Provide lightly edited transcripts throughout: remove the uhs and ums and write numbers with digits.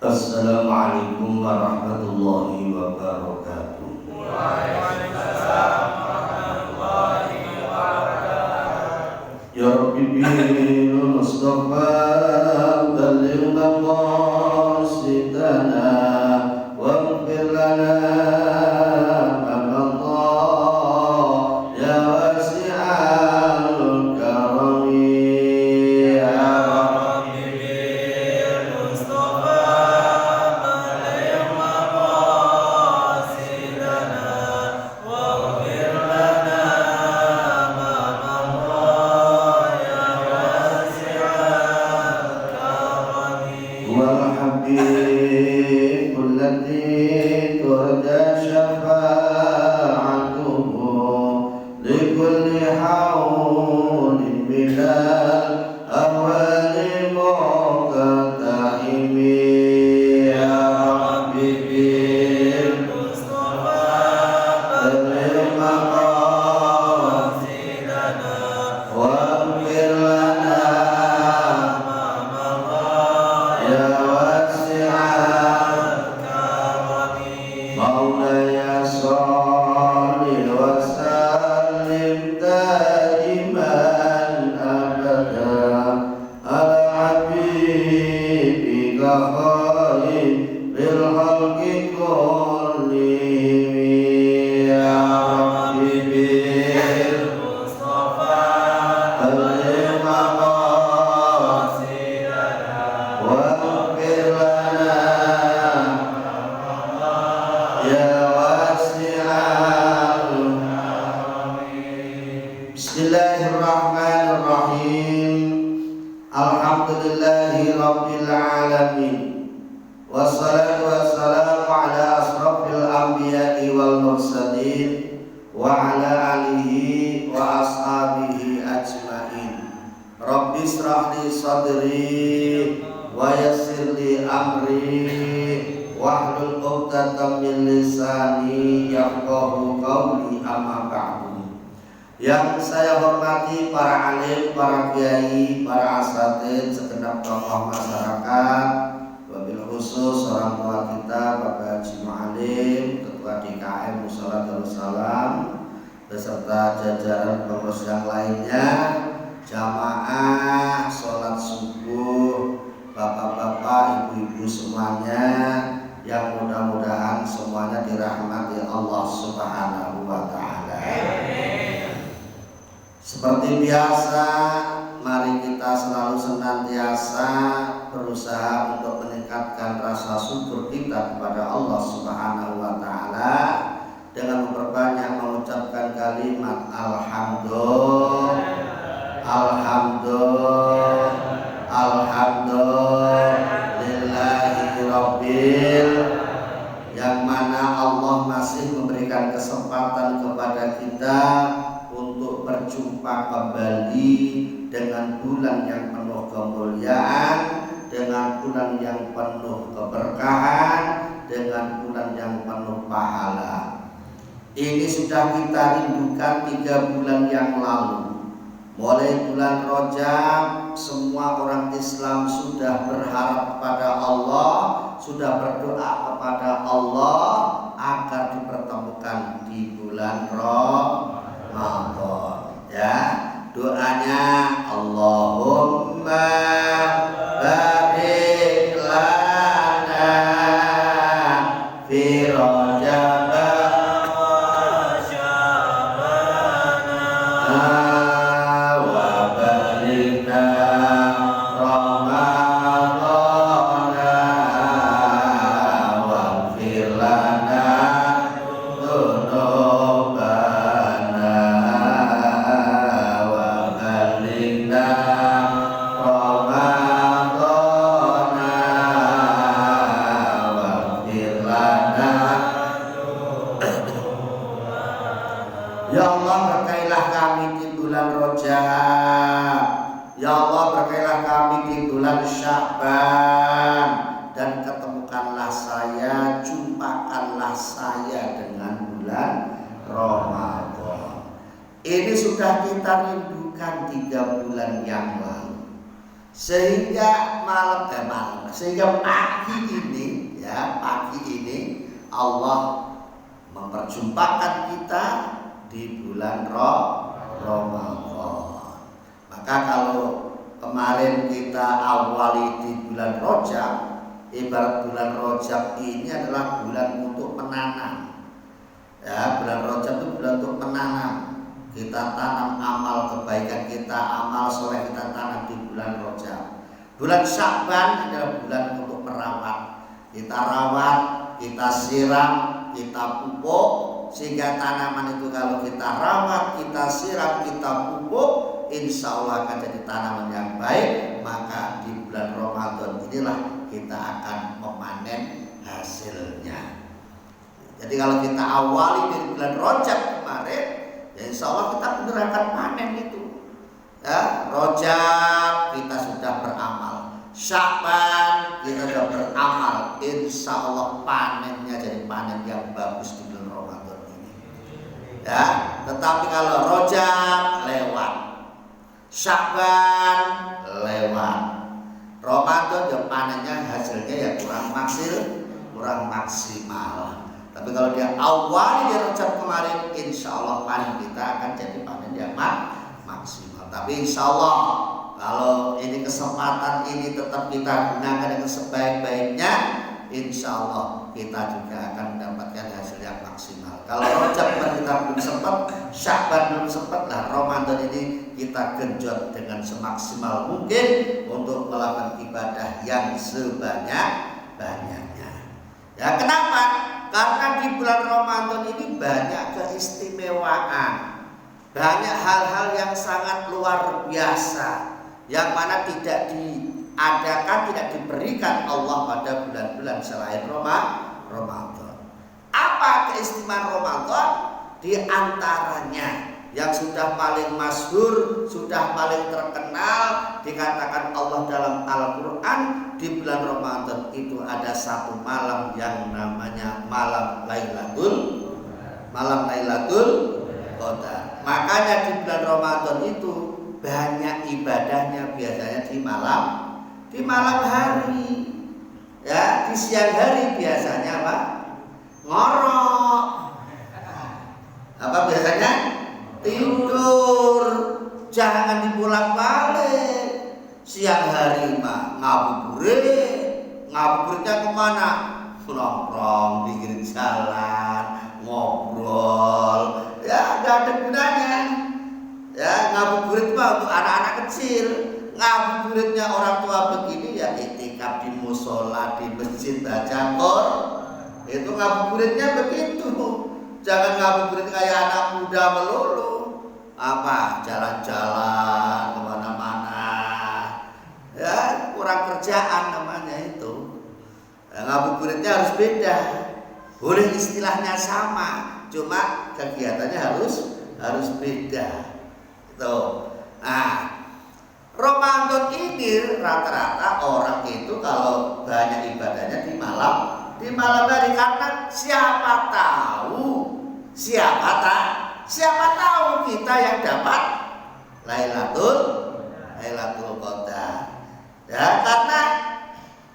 Assalamualaikum warahmatullahi wabarakatuh. Waalaikumsalam warahmatullahi wabarakatuh. Ya Rabbi bil Mustafa ballighna qasidana waghfir lana ma madha ya wasi'al karami. Bismillahirrahmanirrahim. Alhamdulillahi rabbil alamin. Wassalatu wassalamu ala asrafil anbiya'i wal mursalin wa ala alihi wa ashabihi ajmain. Rabbi israh li sadri wa yassir li amri wahlul 'uqdatam min lisani yafqahu qawli, amma ba'du. Yang saya hormati para alim, para kiai, para asatidz, segenap tokoh masyarakat, wabil khusus orang tua kita Bapak Haji Mu'alim, Ketua DKM Mushola Darussalam, beserta jajaran pengurus yang lainnya, jamaah sholat subuh, bapak-bapak, ibu-ibu semuanya, yang mudah-mudahan semuanya dirahmati Allah Subhanahu wa Ta'ala. Seperti biasa, mari kita selalu senantiasa berusaha untuk meningkatkan rasa syukur kita kepada Allah Subhanahu wa Ta'ala dengan memperbanyak mengucapkan kalimat alhamdulillah, alhamdulillahirabbil, yang mana Allah masih memberikan kesempatan kepada kita untuk berjumpa kembali dengan bulan yang penuh kemuliaan, dengan bulan yang penuh keberkahan, dengan bulan yang penuh pahala. Ini sudah kita rindukan 3 bulan yang lalu. Mulai bulan Rajab, semua orang Islam sudah berharap kepada Allah, sudah berdoa kepada Allah agar dipertemukan di bulan Ramadan. Ya, doanya Allahumma barik lana fi Rajab wa balighna Ramadan waghfir lana dzunubana wa balighna Ramadan waghfir lana. Ya Allah, berkailah kami di bulan Rajab. Ya Allah, berkailah kami di bulan Sya'ban, dan ketemukanlah saya, jumpakanlah saya dengan bulan Ramadan. Ini sudah kita rindukan 3 bulan yang lalu. Sehingga sehingga pagi ini Allah memperjumpakan kita di bulan Ramadan. Maka kalau kemarin kita awali di bulan Rajab, ibarat bulan Rajab ini adalah bulan untuk menanam. Ya, bulan Rajab itu bulan untuk menanam. Kita tanam amal kebaikan kita, amal soleh kita tanam di bulan Rajab. Bulan Sya'ban adalah bulan untuk merawat. Kita rawat, kita siram, kita pupuk, sehingga tanaman itu kalau kita rawat, kita siram, kita pupuk, insya Allah akan jadi tanaman yang baik. Maka di bulan Ramadan inilah kita akan memanen hasilnya. Jadi kalau kita awali dari bulan Rajab kemarin, ya insya Allah kita benar akan panen itu. Ya, Rajab kita sudah beramal, Sya'ban kita sudah beramal, insya Allah panennya jadi panen yang bagus di bulan Ramadan ini. Ya, tetapi kalau Rajab lewat, Sya'ban lewat, Ramadan ya panennya hasilnya ya kurang maksimal. Tapi kalau dia awali di Rajab kemarin, insya Allah panen kita akan jadi panen yang maksimal. Tapi insya Allah kalau ini kesempatan ini tetap kita gunakan dengan sebaik-baiknya, insya Allah kita juga akan mendapatkan hasil yang maksimal. Kalau Rajab kita belum sempat, Sya'ban belum sempat, nah Ramadan ini kita genjot dengan semaksimal mungkin untuk melakukan ibadah yang sebanyak-banyaknya. Ya, kenapa? Karena di bulan Ramadan ini banyak keistimewaan, banyak hal-hal yang sangat luar biasa, yang mana tidak diadakan, tidak diberikan Allah pada bulan-bulan selain Ramadan. Apa keistimewaan Ramadan? Di antaranya yang sudah paling masyhur, sudah paling terkenal, dikatakan Allah dalam Al-Quran, di bulan Ramadan itu ada satu malam yang namanya malam Lailatul Qadar. Makanya di bulan Ramadan itu banyak ibadahnya biasanya di malam hari. Ya, di siang hari biasanya apa? Ngorok. Apa biasanya? Tidur, jangan dibolak-balik. Siang hari mah ngabuburitnya kemana? Nongkrong pinggir jalan, ngobrol, ya nggak ada gunanya. Ya, ngabuburit mah untuk anak-anak kecil. Ngabuburitnya orang tua begini ya itikaf di musola, di masjid, baca Quran. Itu ngabuburitnya begitu. Jangan ngabuburit kayak anak muda melulu. Apa jalan-jalan kemana-mana, ya kurang kerjaan namanya itu. Ya, ngabuburitnya harus beda. Boleh istilahnya sama, cuma kegiatannya harus beda. Itu. Nah, Ramadan ini rata-rata orang itu kalau banyak ibadahnya di malam hari, karena siapa tahu kita yang dapat Lailatul Qadar. Ya, karena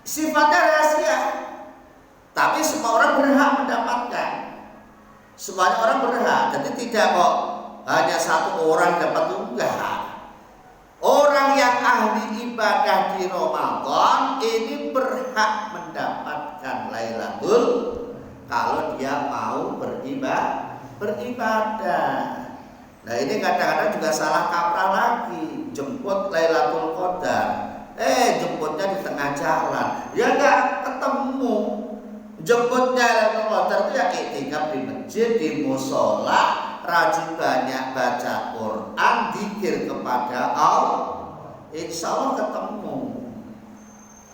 sifatnya rahasia. Tapi semua orang berhak mendapatkan. Semuanya orang berhak. Jadi tidak kok hanya satu orang dapat, enggak. Orang yang ahli ibadah di Ramadan ini berhak mendapatkan Lailatul kalau dia mau beribadah. Nah, ini kadang-kadang juga salah kaprah lagi, jemput Lailatul Qadar. Jemputnya di tengah jalan. Ya enggak ketemu. Jemputnya Lailatul Qadar itu ya itikaf di masjid, di musola, rajin banyak baca Quran, zikir kepada Allah. Insya Allah ketemu.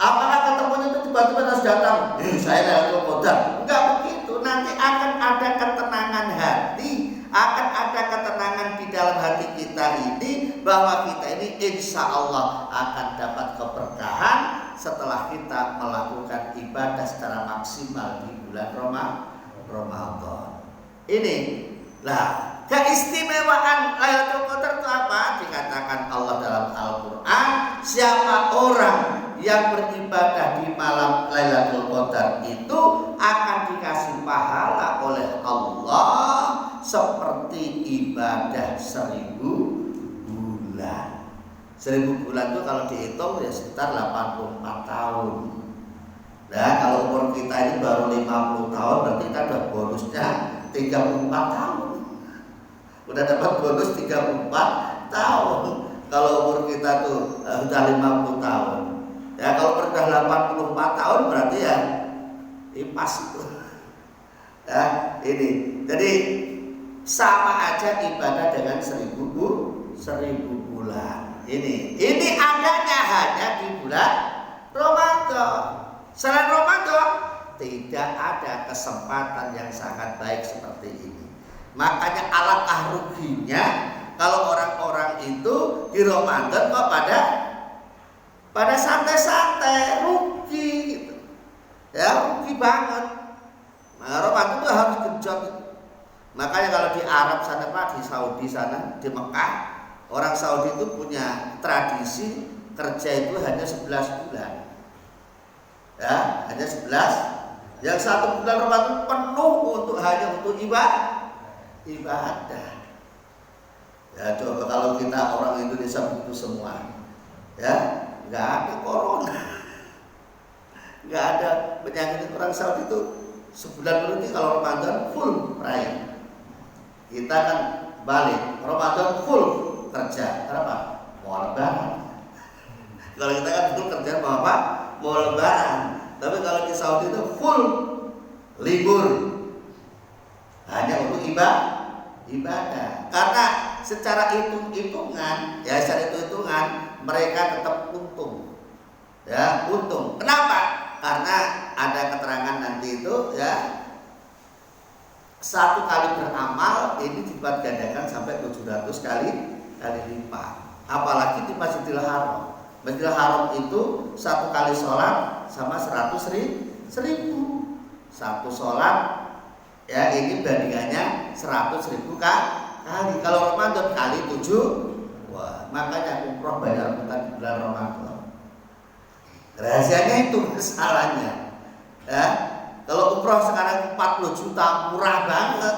Apakah ketemunya itu tiba-tiba harus datang? Saya Lailatul Qadar. Enggak begitu. Nanti akan ada ketenangan hati, akan ada ketenangan di dalam hati kita ini, bahwa kita ini insya Allah akan dapat keberkahan setelah kita melakukan ibadah secara maksimal di bulan Ramadan. Ini lah keistimewaan Lailatul Qadar itu apa? Dikatakan Allah dalam Al-Quran, siapa orang yang beribadah di malam Lailatul Qadar itu akan dikasih pahala oleh Allah seperti ibadah 1000 bulan. 1000 bulan itu kalau dihitung ya sekitar 84 tahun. Nah, kalau umur kita ini baru 50 tahun, berarti kita ada bonusnya 34 tahun. Udah dapat bonus 34 tahun. Kalau umur kita tuh sudah 50 tahun. Ya, kalau udah 84 tahun berarti ya pas itu. Ya, ini. Jadi sama aja ibadah dengan 1000 bulan. Ini adanya hanya di bulan Ramadan. Selain Ramadan tidak ada kesempatan yang sangat baik seperti ini. Makanya alangkah ruginya kalau orang-orang itu di Ramadan kok pada santai-santai, rugi gitu. Ya, rugi banget. Nah, Ramadan itu harus genjot. Makanya kalau di Arab sana, Pak, di Saudi sana, di Mekah, orang Saudi itu punya tradisi kerja itu hanya 11 bulan. Ya, hanya 11. Yang 1 bulan Ramadan penuh hanya untuk ibadah. Ya, coba kalau kita orang Indonesia begitu semua, ya, nggak ada corona, nggak ada penyakit. Orang Saudi itu sebulan berarti kalau Ramadan full perayaan. Kita kan balik, Ramadan full kerja. Kenapa? Mau lebaran. Kalau kita kan full kerja mau apa? Mau lebaran. Tapi kalau di Saudi itu full libur, hanya untuk ibadah. Karena secara hitungan mereka tetap untung. Ya, untung. Kenapa? Karena ada keterangan nanti itu ya, 1 kali beramal ini dibuat gandakan sampai 700 kali lipat. Apalagi di Masjidil Haram. Masjidil Haram itu 1 kali sholat sama 100.000. 1 sholat ya ini bandingannya 100.000 kali. Kalau Ramadan kali 7. Wah, makanya umroh banyak rebutan di bulan Ramadan. Rahasianya itu masalahnya. Ya, kalau umroh sekarang 40 juta murah banget,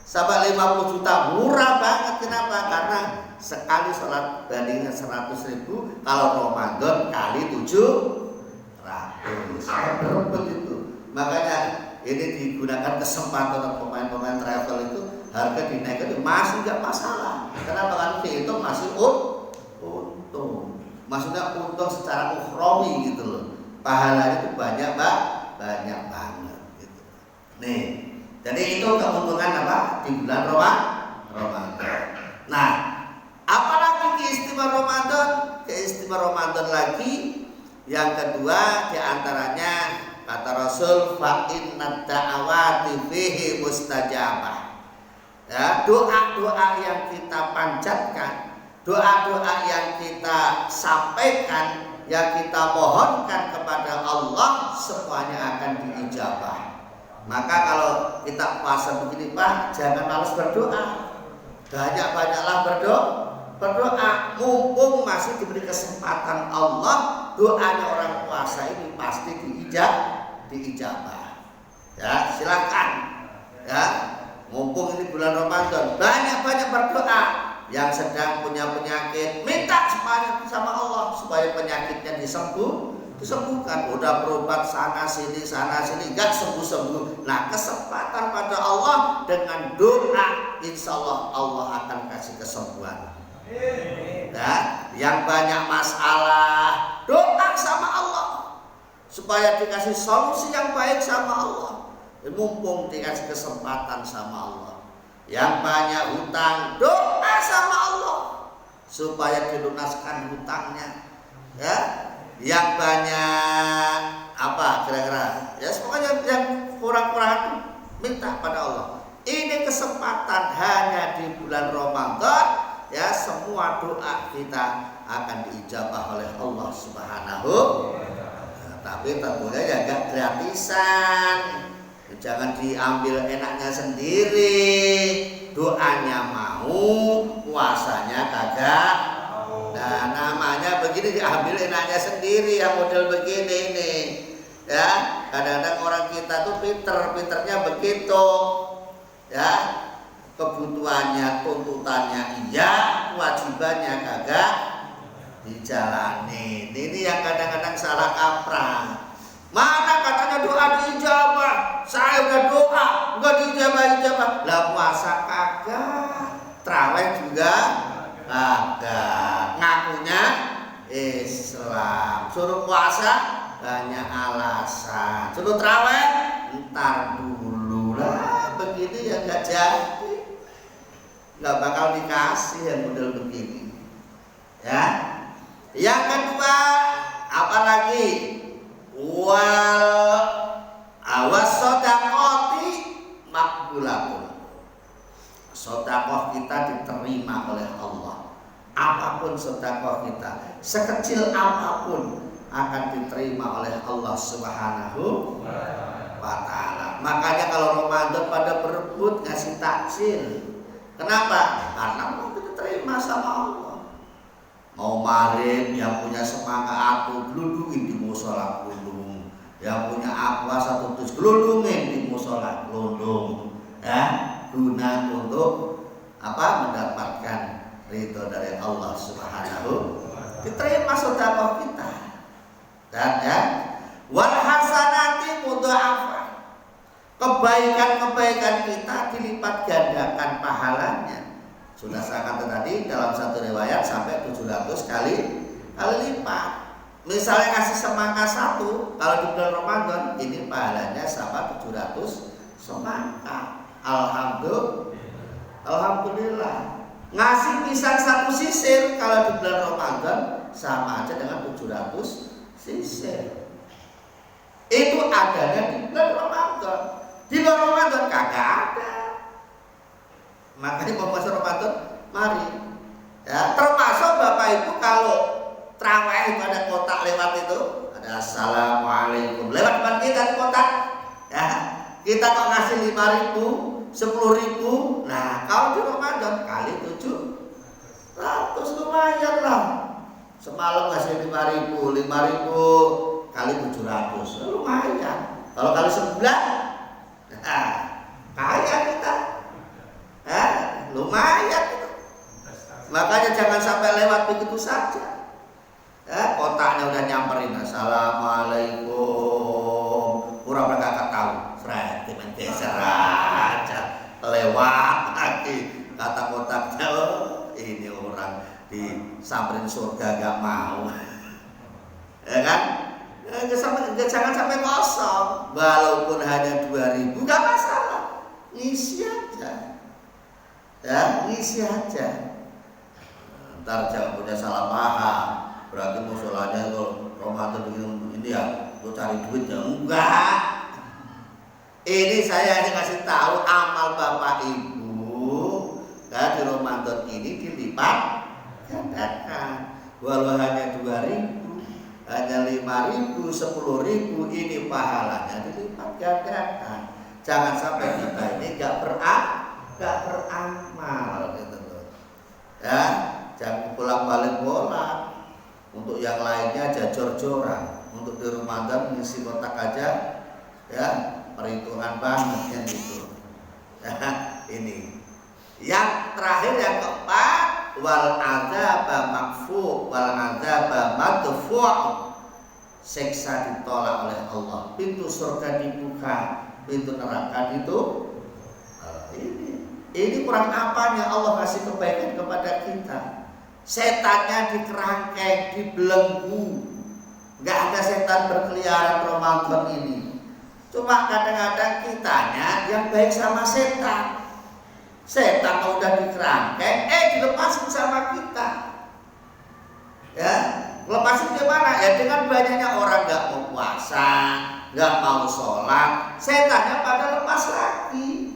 sampai 50 juta murah banget. Kenapa? Karena sekali sholat bandingnya 100.000, kalau Ramadan kali 700. Berebut itu. Makanya ini digunakan kesempatan untuk pemain-pemain travel itu harga dinaikkan masih nggak masalah. Kenapa? Kan dihitung masih untung. Maksudnya untung secara ukhrawi gitu loh. Pahalanya itu banyak banget gitu. Nih, jadi itu keuntungan apa di bulan Ramadan. Nah, apalagi keistimewaan Ramadan? Keistimewaan Ramadan lagi yang kedua diantaranya kata Rasul, fa inna da'awati fihi mustajabah. Ya, doa-doa yang kita panjatkan, doa-doa yang kita sampaikan, yang kita mohonkan kepada Allah, semuanya akan diijabah. Maka kalau kita puasa begini, Pak, jangan malas berdoa. Banyak-banyaklah berdoa. Mumpung masih diberi kesempatan Allah, doanya orang puasa ini pasti diijabah. Ya, silakan. Ya, mumpung ini bulan Ramadan, banyak-banyak berdoa. Yang sedang punya penyakit, minta semuanya sama Allah supaya penyakitnya disembuhkan. Udah berobat sana sini nggak sembuh. Nah, kesempatan pada Allah dengan doa, insya Allah akan kasih kesembuhan. Nah, yang banyak masalah, doa sama Allah supaya dikasih solusi yang baik sama Allah. Mumpung dikasih kesempatan sama Allah. Yang banyak hutang, doa sama Allah supaya dilunaskan hutangnya. Ya, yang banyak apa kira-kira? Ya, semuanya yang kurang-kurang minta pada Allah. Ini kesempatan hanya di bulan Ramadan. Ya, semua doa kita akan diijabah oleh Allah Subhanahu. Tapi tentunya ya gak gratisan. Jangan diambil enaknya sendiri. doanya mau, puasanya kagak. Nah, namanya begini diambil enaknya sendiri yang model begini ini. Ya, kadang-kadang orang kita tuh pinternya begitu. Ya, kebutuhannya, tuntutannya iya, kewajibannya kagak dijalani. Ini yang kadang-kadang salah kaprah. Mana katanya doa diijabah? Saya udah doa, enggak diijabah. Lah puasa kagak, traweh juga kagak. Ngakunya Islam, suruh puasa banyak alasan, suruh traweh ntar dulu lah. Begini ya nggak jadi, nggak bakal dikasih yang model begini. Ya, yang kedua apalagi wal awasodakoti makbulatun. Sodakoh kita diterima oleh Allah. Apapun sodakoh kita, sekecil apapun, akan diterima oleh Allah Subhanahu wa ta'ala. Makanya kalau Ramadan pada berebut ngasih takjil. Kenapa? Karena mau diterima sama Allah. Mau marin yang punya semangat aku gelundungin di musola gelundung, yang punya aqua 1 dus gelundungin di musola gelundung, ya, guna untuk apa? Mendapatkan ridho dari Allah Subhanahu. Diterima sedekah kita. Dan ya, wal hasanati mudha'afah. Kebaikan-kebaikan kita dilipat gandakan pahalanya. Sudah saya kata tadi dalam satu riwayat sampai 700 kali lipat. Misalnya kasih semangka 1, kalau di bulan Ramadan ini pahalanya sama 700 semangka. Alhamdulillah. Ngasih pisang 1 sisir kalau di bulan Ramadan sama aja dengan 700 sisir. Itu adanya di bulan Ramadan. Di luar Ramadan kagak ada. Makanya mau masuk Ramadan, mari. Ya, termasuk Bapak Ibu kalau traweh itu ada kotak lewat itu, ada assalamualaikum lewat depan kita di kotak. Ya, kita kok ngasih 5.000, 10.000. Nah, kalau di Ramadan kali 700 lumayan lah. Semalam ngasih 5.000, 5.000 kali 700 lumayan. Kalau kali 9, nah, kaya kita. Lumayan itu. Makanya jangan sampai lewat begitu saja. Kotaknya udah nyamperin assalamualaikum, pura mereka tahu, Fred, cuman geser aja, lewat lagi kata kotaknya. Oh, ini orang disamperin surga gak mau, ya kan? Jangan sampai kosong, walaupun hanya 2.000 gak masalah, ngisi aja. Ya, ngisi aja. Ntar jangan punya salah paham. Berarti musolanya kalau Ramadan begini ini ya, lu cari duit ya enggak. Ini saya hanya kasih tahu amal Bapak Ibu. Di Ramadan ini dilipat gandakan. Walau hanya 2.000, hanya 5.000, 10.000, ini pahalanya dilipat gandakan. Jangan sampai kita ini gak beramal gitu loh. Ya, jangan bolak-balik untuk yang lainnya aja jor-joran. Untuk di Ramadan ngisi kotak aja ya, perhitungan banget kan gitu. Ya, ini. Yang terakhir yang keempat, wal adzaba makfu wal adzaba madfu'. Siksa ditolak oleh Allah, pintu surga dibuka, pintu neraka ditutup. Ini kurang apanya Allah kasih kebaikan kepada kita. Setannya dikerangkeng, dibelenggu. Gak ada setan berkeliaran Ramadan ini. Cuma kadang-kadang kitanya yang baik sama setan. Setan kalau udah dikerangkeng, dilepasin sama kita. Ya, lepasin gimana? Ya dengan banyaknya orang gak mau puasa, gak mau sholat, setannya pada lepas lagi.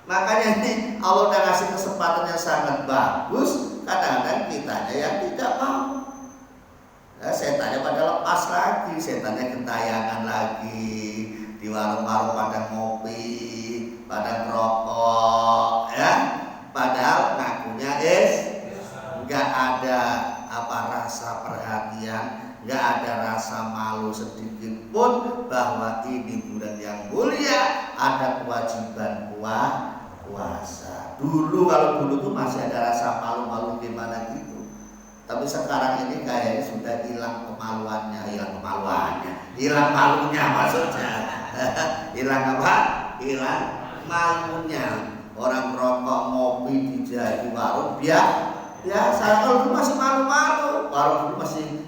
Makanya ini Allah udah kasih kesempatan yang sangat bagus. Kadang-kadang kitanya yang tidak mau. Setannya pada lepas lagi, setannya gentayangan lagi di warung-warung pada ngopi, pada ngerokok, kalian, nggak ada rasa malu sedikit pun bahwa ini bulan yang mulia, ada kewajiban puasa. Dulu kalau dulu tuh masih ada rasa malu-malu gimana gitu. Tapi sekarang ini kayaknya sudah hilang hilang malunya maksudnya. Hilang apa? Hilang malunya. Orang rokok ngopi di warung biasa. Kalau dulu masih malu-malu, warung dulu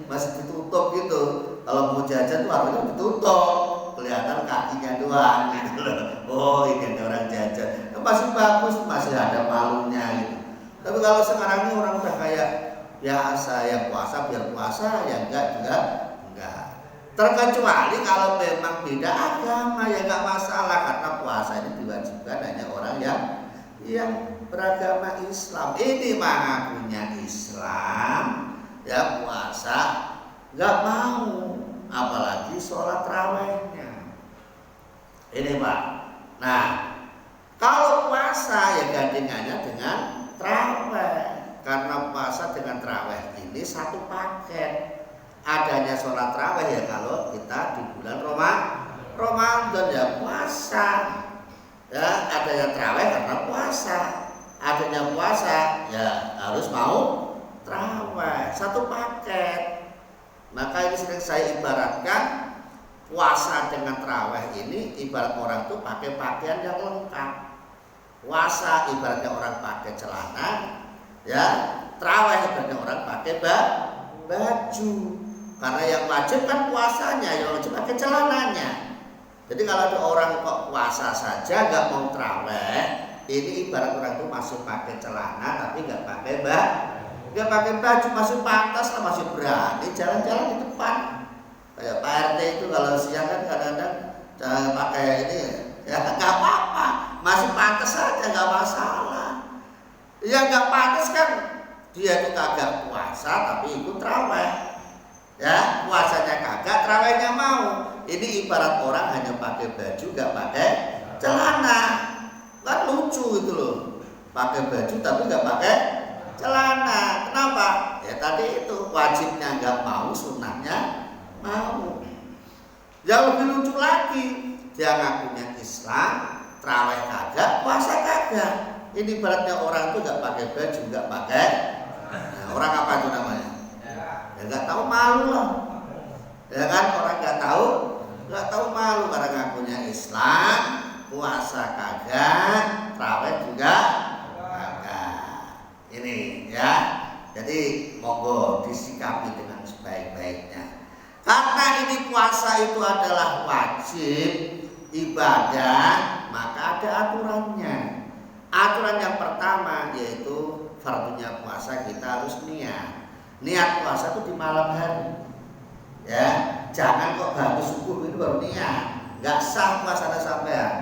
masih ditutup gitu. Kalau mau jajan tuh warungnya ditutup, kelihatan kakinya doang gitu loh. Oh, ini ada orang jajan. Masih bagus, masih ada malunya gitu. Tapi kalau sekarang ini orang udah kayak biasa, yang puasa biar puasa, yang enggak juga enggak. Terkecuali kalau memang beda agama ya enggak masalah, karena puasa ini diwajibkan hanya orang yang beragama Islam. Ini mengakunya Islam, ya puasa enggak mau, apalagi sholat rawehnya. Ini Pak. Nah, kalau puasa ya gandengannya dengan traweh. Karena puasa dengan traweh ini satu paket. Adanya sholat traweh ya kalau kita di bulan Ramadan ya puasa. Ya, adanya traweh karena puasa. Adanya puasa ya harus mau traweh. Satu paket. Maka ini sering saya ibaratkan puasa dengan traweh ini ibarat orang tuh pakai pakaian yang lengkap. Puasa ibaratnya orang pakai celana, ya, traweh ibaratnya orang pakai baju. Karena yang wajib kan puasanya, yang wajib pakai celananya. Jadi kalau ada orang kok puasa saja nggak mau traweh, ini ibarat orang tuh masih pakai celana tapi nggak pakai baju, masih pantas lah, masih berani jalan-jalan di depan. Kayak Pak RT itu kalau siang kan kadang-kadang pakai ini ya nggak apa-apa, masih pantas saja, nggak masalah. Ya nggak pantas kan dia itu kagak puasa tapi ikut traweh. Ya, puasanya kagak, trawehnya mau. Ini ibarat orang hanya pakai baju nggak pakai celana. Kan lucu itu loh. Pakai baju tapi nggak pakai celana. Kenapa? Ya tadi itu wajibnya nggak mau, sunnahnya mau. Yang lebih lucu lagi, dia ngakunya Islam, traweh kagak, puasa kagak. Ini ibaratnya orang tuh nggak pakai baju, nggak pakai. Nah, orang apa itu namanya? Ya nggak tahu malu lah. Ya kan, orang nggak tahu malu karena ngakunya Islam, puasa kagak, traweh juga kagak. Ini ya. Jadi monggo disikapi dengan sebaik-baiknya. Karena ini puasa itu adalah wajib ibadah, maka ada aturannya. Aturan yang pertama yaitu fardunya puasa kita harus niat. Niat puasa itu di malam hari. Ya, jangan kok baru subuh itu baru niat. Enggak sah puasanya sampean.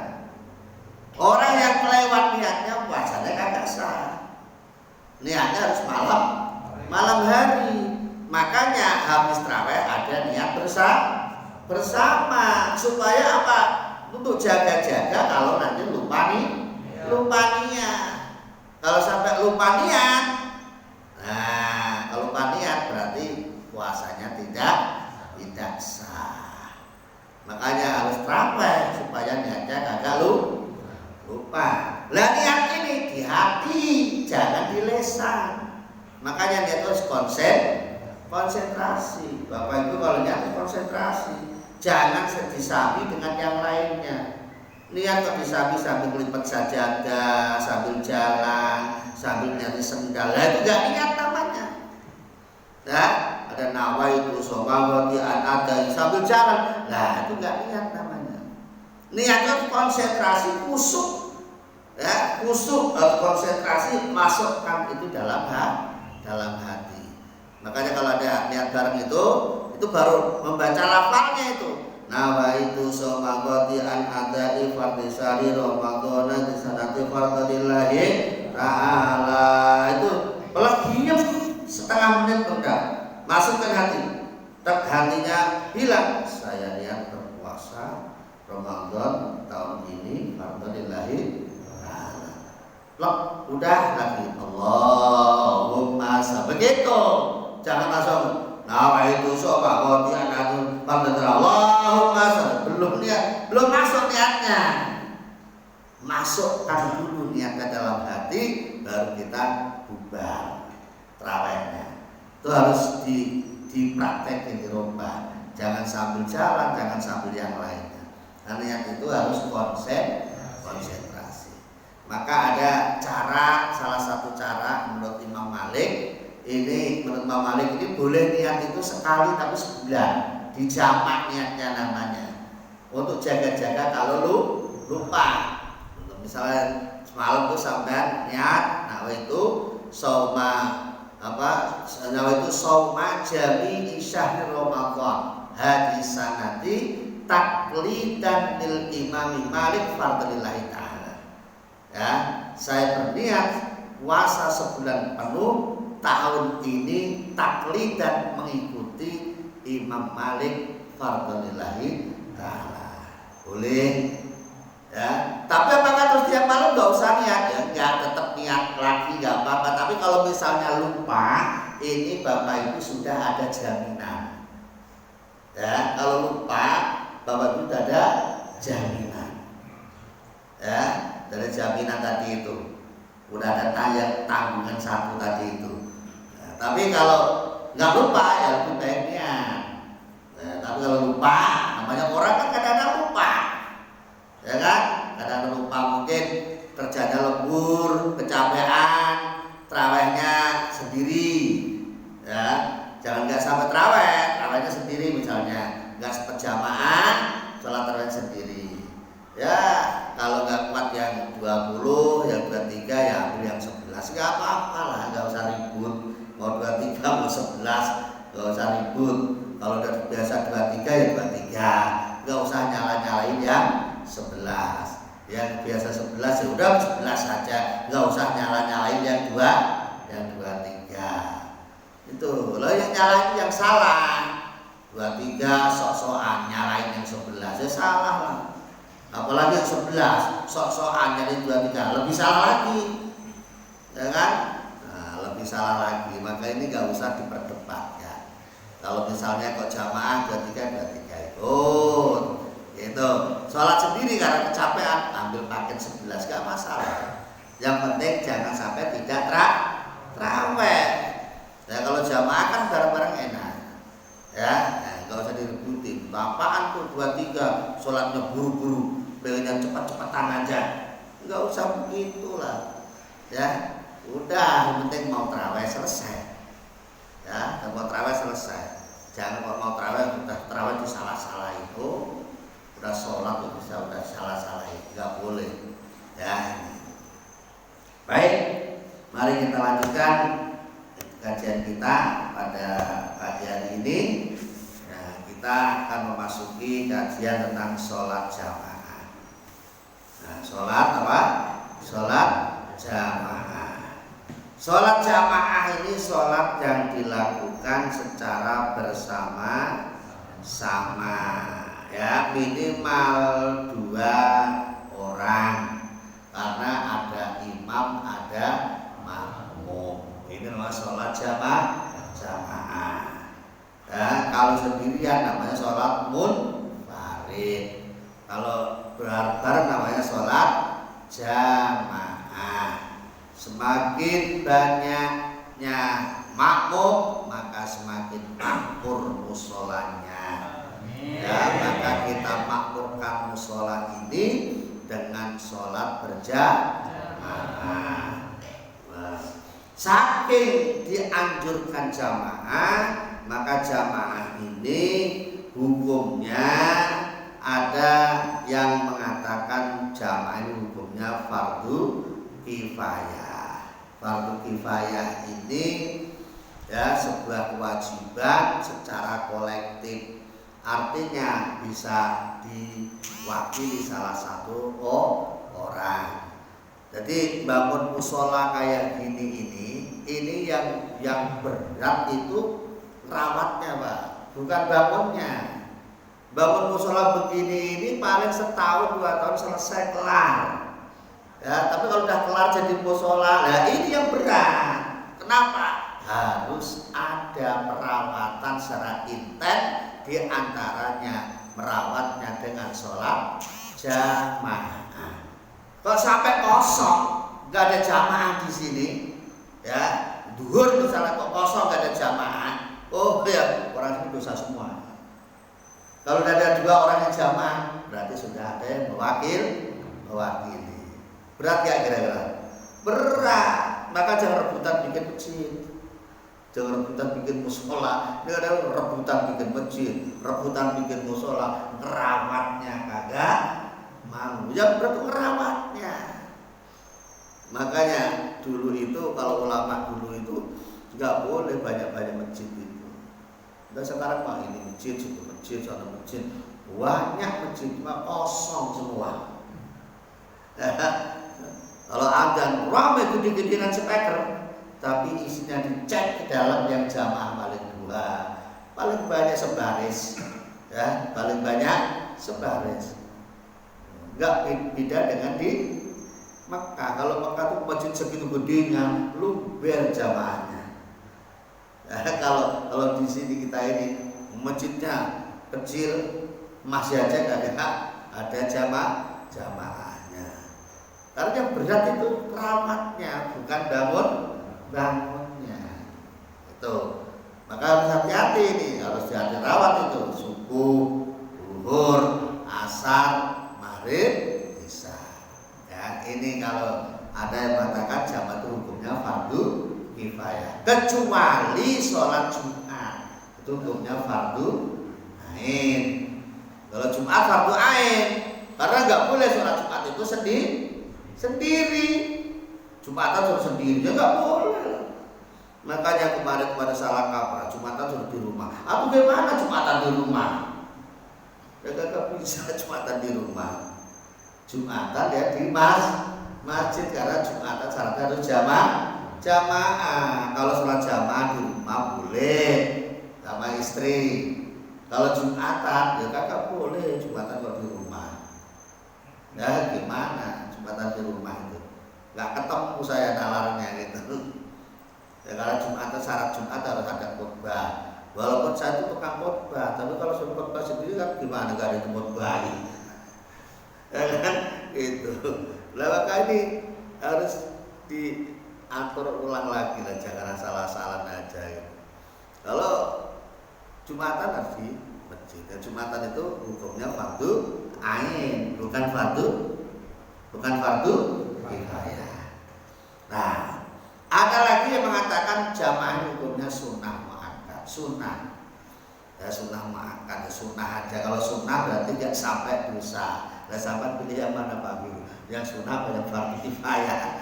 Orang yang kelewat niatnya puasanya kagak sah. Niatnya harus malam hari. Makanya habis traweh ada niat bersama supaya apa? Untuk jaga-jaga kalau nanti lupa niat. Kalau sampai lupa niat, nah kalau lupa niat berarti puasanya tidak sah. Makanya harus traweh supaya niatnya kagak lupa. Lah niat ini di hati, jangan di lisan. Makanya niat harus konsentrasi. Bapak Ibu kalau niat konsentrasi, jangan disabi dengan yang lainnya. Niat kok disabi sambil melipat sajadah, sambil jalan, sambil nyari sendal, itu gak niat namanya. Nah, ada nawa itu somawati ada sambil jalan, lah itu gak niat namanya. Niatnya konsentrasi, kusuk, ya kusuk, konsentrasi, masukkan itu dalam hati. Makanya kalau ada niat bareng itu baru membaca lafalnya itu. Nawa itu somagoti an adai fardhi syahri Ramadhana di sanati fardhillahi ta'ala. Itu pelagi setengah menit enggak masukkan hati. Tak hatinya bilang saya niat berpuasa Ramadan tahun ini fardhillahi ta'ala. Plok udah lagi Allahumma begitu. Jangan langsung Nah, itu sobat kodi anakun Allahumma belum masuk niatnya. Masukkan dulu niat ke dalam hati, baru kita bubar terawihnya. Itu harus dipraktekin, dirubah. Jangan sambil jalan, jangan sambil yang lainnya. Karena yang itu harus konsentrasi. Maka ada cara, salah satu cara menurut Imam Malik. Menurut Imam Malik ini boleh niat itu sekali tapi sebulan, dijamak niatnya namanya. Untuk jaga-jaga kalau lu lupa. Misalnya semalam tuh sampai niat, itu sauma jami syahri Ramadan hadisanati taklidan lil Imam Malik fardlillahi ta'ala. Ya, saya berniat puasa sebulan penuh tahun ini taklidan mengikuti Imam Malik fardlillahi ta'ala. Boleh. Ya, tapi apakah terus tiap malam nggak usah niat? Ya, nggak, tetap niat lagi nggak apa-apa. Tapi kalau misalnya lupa, ini Bapak Ibu sudah ada jaminan. Ya, kalau lupa, Bapak Ibu sudah ada jaminan. Ya, dari jaminan tadi itu, udah ada tanggungan satu tadi itu. Ya, tapi kalau nggak lupa, ya lebih baik niat. Ya, tapi kalau lupa, namanya orang kan kadang-kadang lupa. Ya kan, kadang lupa, mungkin kerjanya lembur, kecapean, terawihnya sendiri. Ya, jangan nggak sampai terawihnya sendiri misalnya, nggak sempat jamaah, sholat terawih sendiri. Ya, kalau nggak kuat yang 20, yang 23, ya ambil yang 11, nggak apa-apa lah, nggak usah ribut. Mau 23, mau 11, nggak usah ribut. Kalau udah biasa 23 ya 23, nggak usah nyalain ya. 11 yang biasa 11 ya udah 11 saja, nggak usah nyalain yang 23. Itu loh, yang nyalain yang salah 23 sok-sokan nyalain yang 11 ya salah lah. Apalagi yang 11 sok-sokan nyalain 23 lebih salah lagi, ya kan? Nah, lebih salah lagi. Maka ini nggak usah diperdebatkan. Kalau misalnya kok jamaah 23 ikut itu sholat sendiri karena kecapean, ambil paket 11 gak masalah. Yang penting jangan sampai tidak terawih. Ya, kalau jamaah kan bareng-bareng enak. Ya, gak usah direbutin. Bapaan tuh 23 sholatnya buru-buru, pengennya cepat-cepatan aja. Gak usah begitulah. Ya, udah, yang penting mau terawih selesai. Ya, mau terawih selesai. Jangan kalau mau terawih udah terawih disalah-salah itu. Udah sholat udah salah-salahin, nggak boleh. Ya. Baik, mari kita lanjutkan kajian kita pada pagi hari ini. Nah, kita akan memasuki kajian tentang sholat jamaah. Nah, sholat apa? Sholat jamaah. Sholat jamaah ini sholat yang dilakukan secara bersama-sama. Ya, minimal 2 orang karena ada imam, ada makmum. Ini namanya sholat jamaah. Ya, kalau sendirian namanya sholat munfarid. Kalau bareng namanya sholat jamaah. Semakin banyaknya makmum, maka semakin makmur musholanya. Ya, maka kita makmurkan musola ini dengan sholat berjamaah. Saking dianjurkan jamaah, maka jamaah ini hukumnya ada yang mengatakan jamaah ini hukumnya fardu kifayah. Fardu kifayah ini ya sebuah kewajiban secara kolektif. Artinya bisa diwakili salah satu orang. Jadi bangun musola kayak gini ini yang berat itu rawatnya, Pak, bukan bangunnya. Bangun musola begini ini paling setahun 2 tahun selesai kelar. Ya, tapi kalau udah kelar jadi musola, nah ini yang berat. Kenapa? Harus ada ada perawatan secara intens, di antaranya merawatnya dengan sholat jamaah. Kalau sampai kosong, nggak ada jamaah di sini, ya, duhur misalnya kok kosong nggak ada jamaah, oh ya orang ini dosa semua. Kalau ada 2 orang yang jamaah, berarti sudah ada yang mewakili. Berat ya kira-kira? Berat. Maka jangan rebutan bikin masjid, jangan rebutan bikin musola. Ini ada rebutan bikin masjid, rebutan bikin musola, ngerawatnya kagak mau. Yang berat ngerawatnya. Makanya dulu itu kalau ulama dulu itu nggak boleh banyak-banyak masjid itu. Dan sekarang mah ini masjid, situ masjid, sana masjid, banyak masjid cuma kosong semua. Kalau adzan ramai gede-gedean speaker, tapi isinya dicek ke dalam yang jamaah paling banyak sebaris, ya, paling banyak sebaris. Enggak beda dengan di Mekah. Kalau Mekah tuh masjid segitu gedenya, luber jamaahnya. Kalau di sini kita ini masjidnya kecil, masih aja nggak ada jamaahnya. Karena yang berat itu keramatnya, bukan bangunnya. Itu. Maka harus hati-hati ini, harus rawat itu subuh, zuhur, asar, maghrib, isya. Ya, ini kalau ada yang mengatakan jamaah itu hukumnya fardu kifayah, kecuali sholat Jumat itu hukumnya fardu ain. Kalau Jumat fardu ain, karena nggak boleh sholat Jumat itu sendiri. Jumatan suruh sendiri, ya nggak boleh. Makanya kemarin pada salah kaprah, Jumatan suruh di rumah. Aku gimana Jumatan di rumah? Ya nggak bisa Jumatan di rumah. Jumatan ya di masjid, karena Jumatan syaratnya harus jamaah. Kalau sholat jamaah di rumah boleh sama istri. Kalau Jumatan ya kakak boleh Jumatan kalau di rumah. Ya gimana Jumatan di rumah itu? Nggak ketemu saya nalarnya gitu. Ya karena Jumatan syarat Jumat harus ada khotbah. Walaupun saya itu tukang khotbah, tapi kalau suruh khotbah sendiri kan gimana gak ada yang khotbah? Ya kan itu. Lah maka ini harus diatur ulang lagi lah, jangan salah-salah aja gitu. Kalau Jumatan harus di masjid. Dan Jumatan itu hukumnya fardu ain, bukan fardu kifayah. Nah, ada lagi yang mengatakan jamaah hukumnya sunnah muakkad. Sunnah. Ya sunnah muakkad, sunnah aja. Kalau sunnah berarti nggak sampai dosa. Nah, sampai pilih yang mana Pak Guru? Yang sunnah apa yang fardu kifayah?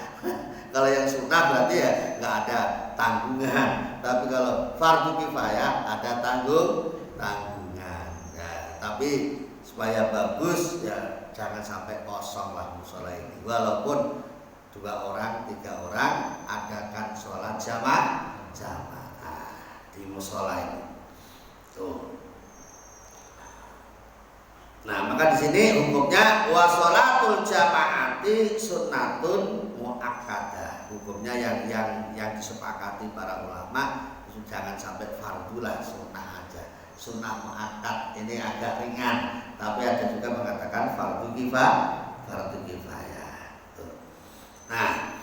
Kalau yang sunnah berarti ya nggak ada tanggungan. Tapi kalau fardu kifayah ada tanggungan. Ya, tapi supaya bagus ya jangan sampai kosong lah musola ini. Walaupun 2 orang, 3 orang adakan sholat jamaah di musola ini. Tuh. Nah, maka di sini hukumnya wa sholatul jamaati sunnatun muakkadah. Hukumnya yang disepakati para ulama jangan sampai fardu lah, sunnah aja. Sunnah muakkad ini agak ringan, tapi ada juga mengatakan fardu kifayah. Nah,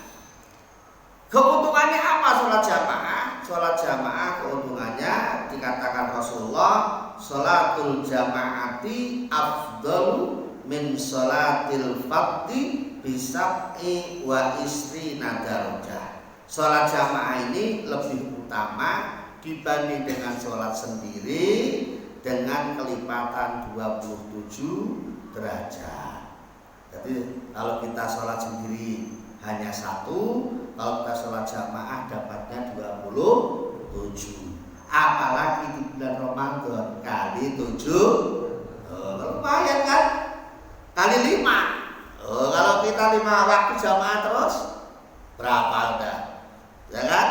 keuntungannya apa sholat jamaah? Sholat jamaah keuntungannya dikatakan Rasulullah, sholatul jamaati afdalu min sholatil fardhi bisab'i wa isrina darajah. Sholat jamaah ini lebih utama dibanding dengan sholat sendiri dengan kelipatan 27 derajat. Jadi kalau kita sholat sendiri hanya 1, kalau kita sholat jamaah dapatnya 27. Apalagi di bulan Ramadan kali 7, lumayan kan? Kali 5. Kalau kita 5 waktu jamaah terus berapa udah? Ya kan?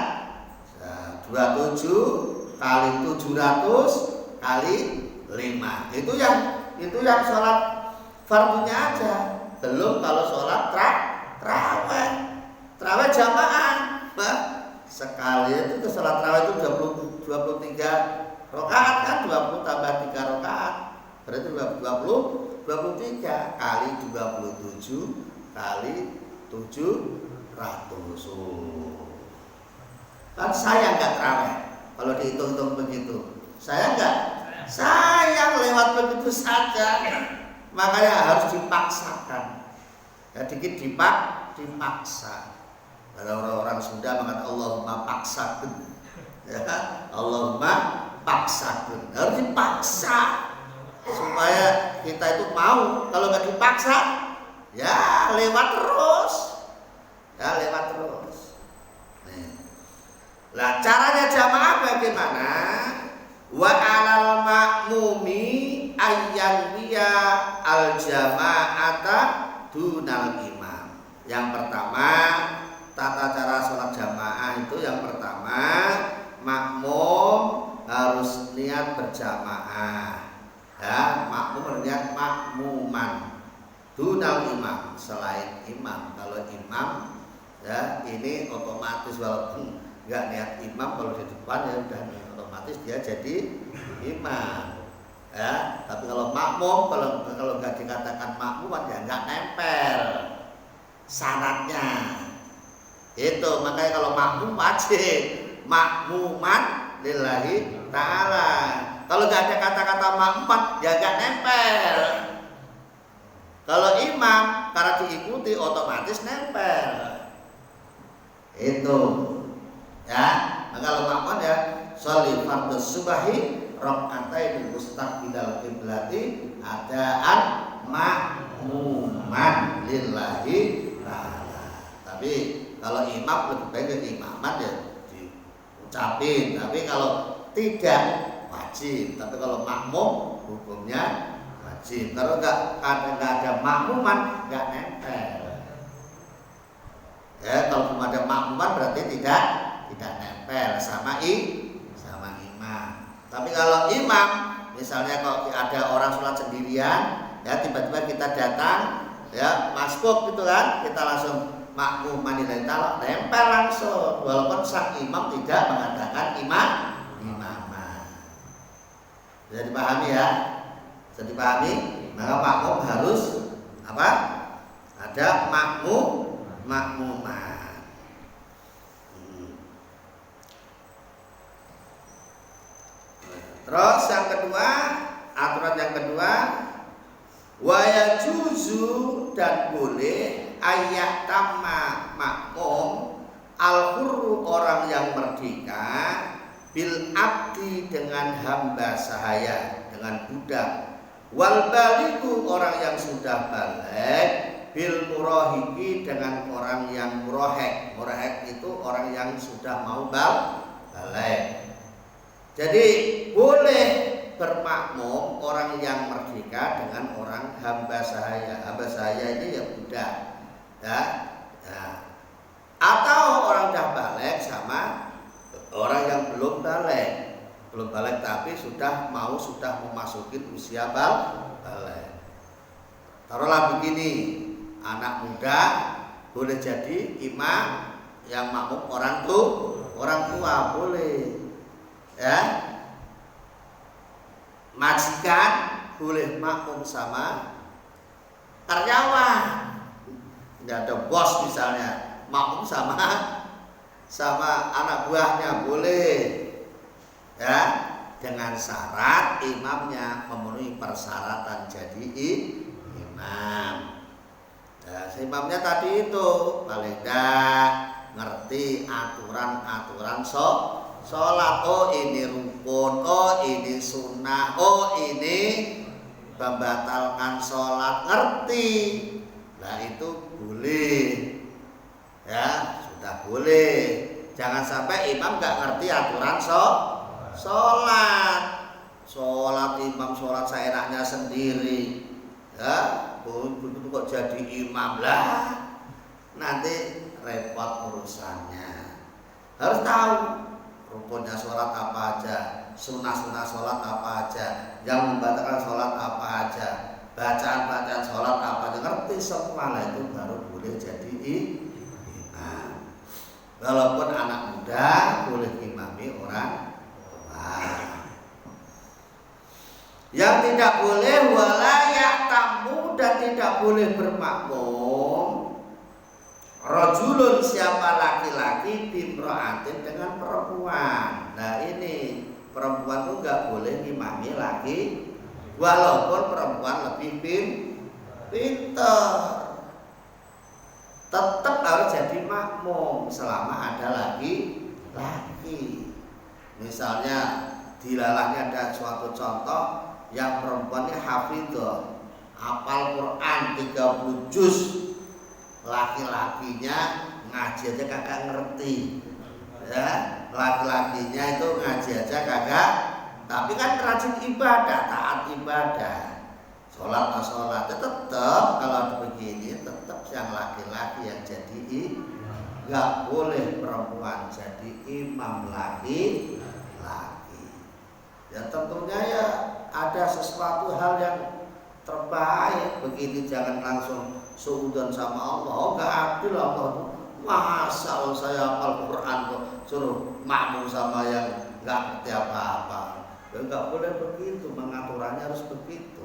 27 kali 700 kali 5. Itu yang sholat fardunya aja. Belum kalau sholat Terawih jamaah, sekali itu sholat terawih itu 23 rakaat kan, 20 tambah 3 rakaat berarti 23 kali 27 kali 700. Kan sayang nggak terawih kalau dihitung-hitung begitu. Sayang nggak? Sayang, lewat begitu saja. Makanya harus dipaksakan. Ya, dikit dipaksa. Kalau orang Sunda mengatakan Allahumma paksakan. Ya, Allahumma paksakan. Harus dipaksa supaya kita itu mau. Kalau nggak dipaksa, ya lewat terus. Nih. Lah caranya jamaah bagaimana? Wa 'alal ma'mumi ayyan biya al jama'ata dunal imam. Yang pertama, tata cara sholat jamaah itu yang pertama, makmum harus niat berjamaah. Ya, makmum niat makmuman. Dunal imam, selain imam. Kalau imam ya ini otomatis walaupun nggak niat imam, kalau di depan ya udah otomatis dia jadi imam. Ya, tapi kalau makmum, kalau nggak dikatakan makmuman ya nggak nempel syaratnya. Itu makanya kalau makmum wajib makmuman lillahi ta'ala. Kalau nggak ada kata-kata makmuman ya nggak nempel. Kalau imam karena diikuti otomatis nempel. Itu ya. Nah, kalau makmum ya sholli fardhu subhi raka'atain mustaqbilal qiblati adaan makmuman lillahi ta'ala. Tapi kalau imam lebih baik ke imaman ya diucapin. Tapi kalau tidak wajib. Tapi kalau makmum hukumnya wajib. Kalau nggak ada makmuman nggak nempel. Ya, kalau belum ada makmuman berarti tidak nempel sama imam. Tapi kalau imam, misalnya kalau ada orang sholat sendirian, ya tiba-tiba kita datang, ya masbuk gitu kan, kita langsung makmuman lillahi ta'ala, nempel langsung, walaupun sang imam tidak mengatakan imaman. Bisa dipahami ya? Bisa dipahami? Maka makmum harus apa? Ada makmuman. Terus yang kedua, aturan yang kedua, wa yajuzu dan boleh ayat tamma makmum al-hurru orang yang merdeka bil abdi dengan hamba sahaya, dengan budak, wal baligu orang yang sudah balik, bil murahiki dengan orang yang murahek. Murahek itu orang yang sudah mau balik. Jadi boleh bermakmum orang yang merdeka dengan orang hamba sahaya. Hamba sahaya ini ya budak, ya. Atau orang dah balik sama orang yang belum balik tapi sudah memasuki usia balik. Taruhlah begini, anak muda boleh jadi imam, yang makmum orang tua boleh. Ya, majikan boleh makmum sama karyawan. Nggak ada bos misalnya, makmum sama anak buahnya boleh. Ya, dengan syarat imamnya memenuhi persyaratan jadi imam. Ya, imamnya tadi itu paling tidak ngerti aturan-aturan sholat. Oh ini rukun, oh ini sunnah, oh ini membatalkan sholat, ngerti. Nah itu boleh, ya sudah boleh. Jangan sampai imam nggak ngerti aturan sholat. Sholat imam sholat seenaknya sendiri, ya begitu kok jadi imam lah, nanti repot urusannya. Harus tahu rukunnya sholat apa aja, sunnah-sunnah sholat apa aja, yang membatalkan sholat apa aja, bacaan-bacaan sholat apa aja, ngerti semua lah, itu baru boleh jadi imam. Walaupun anak muda boleh imami orang Yang tidak boleh walayak tamu dan tidak boleh bermakmum rajulun siapa laki-laki bimra'atin dengan perempuan. Nah ini perempuan itu nggak boleh ngimami laki walaupun perempuan lebih pinter. Tetap harus jadi makmum selama ada laki-laki. Misalnya dilalahnya ada suatu contoh yang perempuannya hafidhah, hafal Quran 30 juz, laki-lakinya ngaji aja kagak ngerti. Ya, laki-lakinya itu ngaji aja kagak, tapi kan rajin ibadah, taat ibadah. Sholat tetap kalau begini tetap yang laki-laki yang jadi nggak boleh perempuan jadi imam laki-laki. Ya tentunya ya ada sesuatu hal yang terbaik begini, jangan langsung suudzon sama Allah. Oh nggak adil Allah, masa saya hafal Quran kok suruh makmum sama yang nggak ngerti apa-apa. Ya nggak boleh begitu, mengaturannya harus begitu.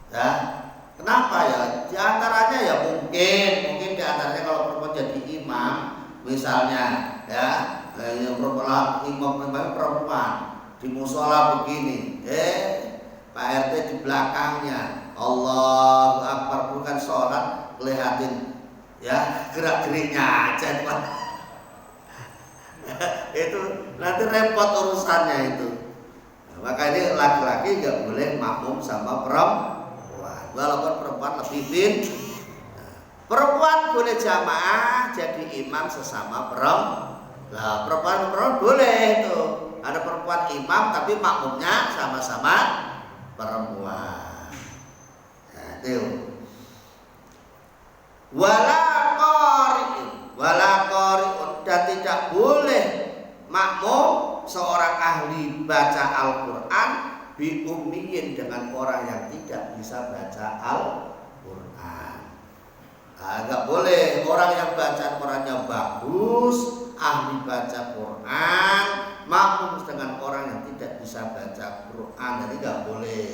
Ya, kenapa ya? Di antaranya ya mungkin di antaranya kalau perempuan jadi imam, misalnya ya, yang imam perempuan di musola begini, Pak RT di belakangnya Allahu Akbar bukan sholat, kelihatin ya gerak-geriknya aja itu nanti repot urusannya itu. Nah, maka ini laki-laki nggak boleh makmum sama perempuan. Walaupun perempuan lebih perempuan boleh jamaah jadi imam sesama perempuan. Nah, perempuan boleh itu. Ada perempuan imam tapi makmumnya sama-sama perempuan. Nah, itu. Wala qari'un dan tidak boleh makmum seorang ahli baca Al-Qur'an biummiyin dengan orang yang tidak bisa baca Al-Quran. Nggak boleh orang yang bacaan Qurannya bagus, ahli baca Quran, makmum dengan orang yang tidak bisa baca Quran, jadi nggak boleh.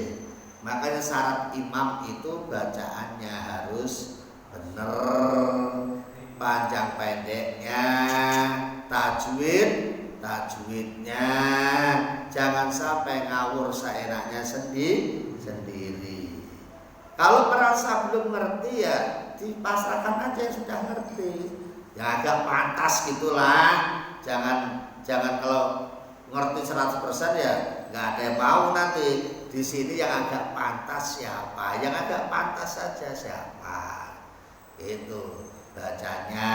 Makanya syarat imam itu bacaannya harus benar, panjang pendeknya, tajwidnya jangan sampai ngawur seenaknya sendiri. Kalau merasa belum ngerti ya dipasrahkan aja yang sudah ngerti. Ya agak pantas gitulah. Jangan kalau ngerti 100% ya nggak ada yang mau nanti. Di sini yang agak pantas siapa? Yang agak pantas saja siapa? Itu bacanya.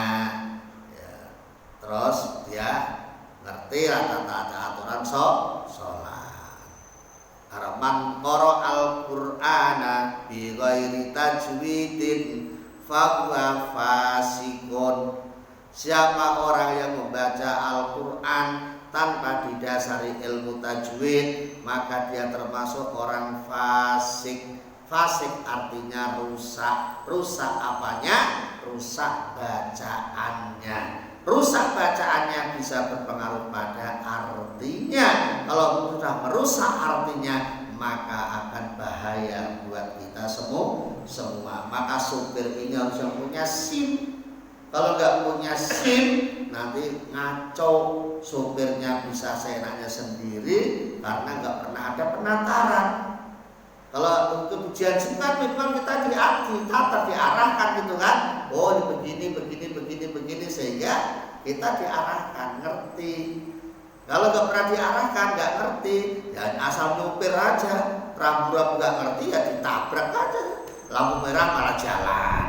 Ya. Terus dia ngerti lah tata aturan sholat. Man qara al-Qur'ana bi ghairi tajwidin fahuwa fasikun. Siapa orang yang membaca Al-Qur'an tanpa didasari ilmu tajwid, maka dia termasuk orang fasik. Fasik artinya rusak. Rusak apanya? Rusak bacaannya. Rusak bacaannya bisa berpengaruh pada artinya. Kalau sudah merusak artinya, maka akan bahaya buat kita semua. Maka supir ini harus yang punya SIM. Kalau nggak punya SIM, nanti ngaco. Supirnya bisa seenaknya sendiri karena nggak pernah ada penataran. Kalau untuk ujian SIM kan memang kita ditata, diarahkan gitu kan. Oh ini begini sehingga kita diarahkan, ngerti. Kalau nggak pernah diarahkan, nggak ngerti, ya asal nyupir aja. Rambu-rambu nggak ngerti ya ditabrak aja. Lampu merah malah jalan,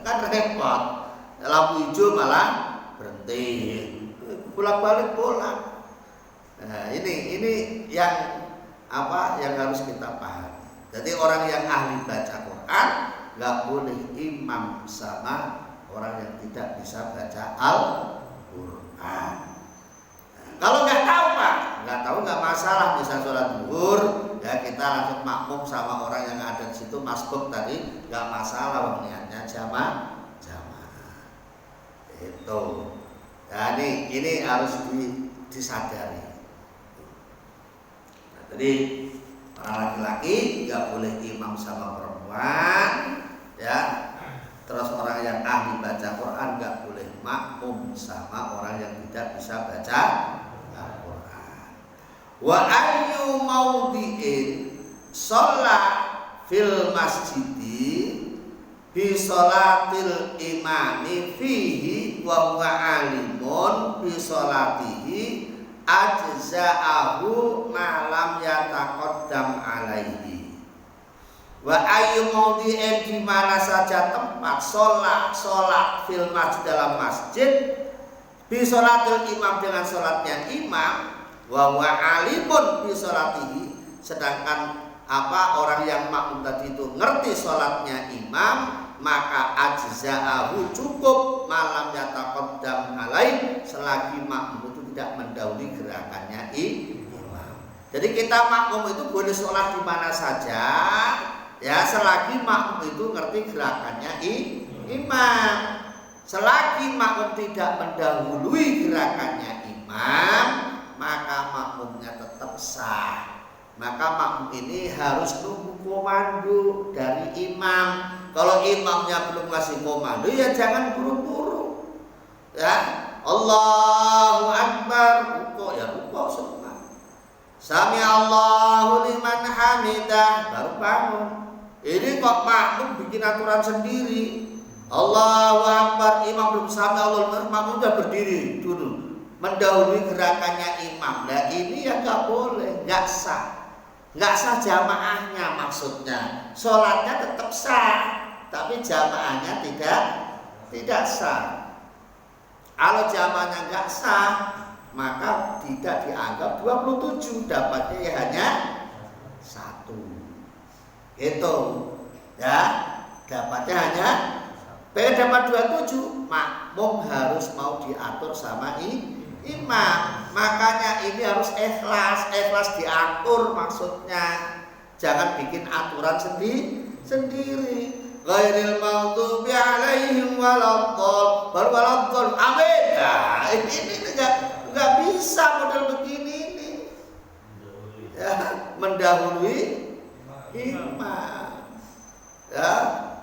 kan repot. Lampu hijau malah berhenti, bolak-balik. Nah ini yang yang harus kita pahami. Jadi orang yang ahli baca Quran nggak boleh imam sama orang yang tidak bisa baca Al-Quran. Kalau nggak tahu Pak, nggak masalah. Misal sholat zuhur, ya kita langsung makmum sama orang yang ada di situ, masbuk tadi, nggak masalah. Niatnya jamaah. Itu. Ya ini harus disadari. Nah, jadi Orang laki-laki nggak boleh imam sama perempuan, ya. Terus orang yang ahli baca Quran nggak boleh makmum sama orang yang tidak bisa baca Al-Quran. Wa ayyu maudhi'in sholat fil masjidi bi sholatil imami fihi wa huwa alimun bi sholatihi ajza'ahu ma lam yataqaddam alaihi. Wa ayyu maudhi'in, di mana saja tempat sholat fil masjid, dalam masjid, bi sholatil imam, dengan sholatnya imam, wa huwa alimun bi sholatihi, sedangkan orang yang makmum tadi itu ngerti sholatnya imam, maka ajza'ahu, cukup, malam yataqaddam alaih, selagi makmum itu tidak mendahului gerakannya imam. Jadi kita makmum itu boleh sholat di mana saja, ya, selagi makmum itu ngerti gerakannya imam. Selagi makmum tidak mendahului gerakannya imam, maka makmumnya tetap sah. Maka makmum ini harus nunggu komando dari imam. Kalau imamnya belum ngasih komando, ya jangan buru-buru. Ya, Allahu Akbar, rukuk ya rukuk semua. Sami Allahu liman hamidah, baru bangun. Ini kok makmum bikin aturan sendiri. Allahu Akbar, imam belum sami Allahu, makmum sudah berdiri dulu mendahului gerakannya imam. Nah ini ya nggak boleh, nggak sah. Nggak sah jamaahnya, maksudnya sholatnya tetap sah, tapi jamaahnya tidak sah. Kalau jamaahnya nggak sah, maka tidak dianggap 27, dapatnya ya hanya 1. Itu ya, dapatnya hanya dapat 27, makmum harus mau diatur sama imam. Makanya ini harus ikhlas diatur, maksudnya jangan bikin aturan sendiri. Ghairil maghdubi alaihim waladdallin. Amin. Nah, ini enggak bisa model begini ini. Ya, mendahului imam. Ya,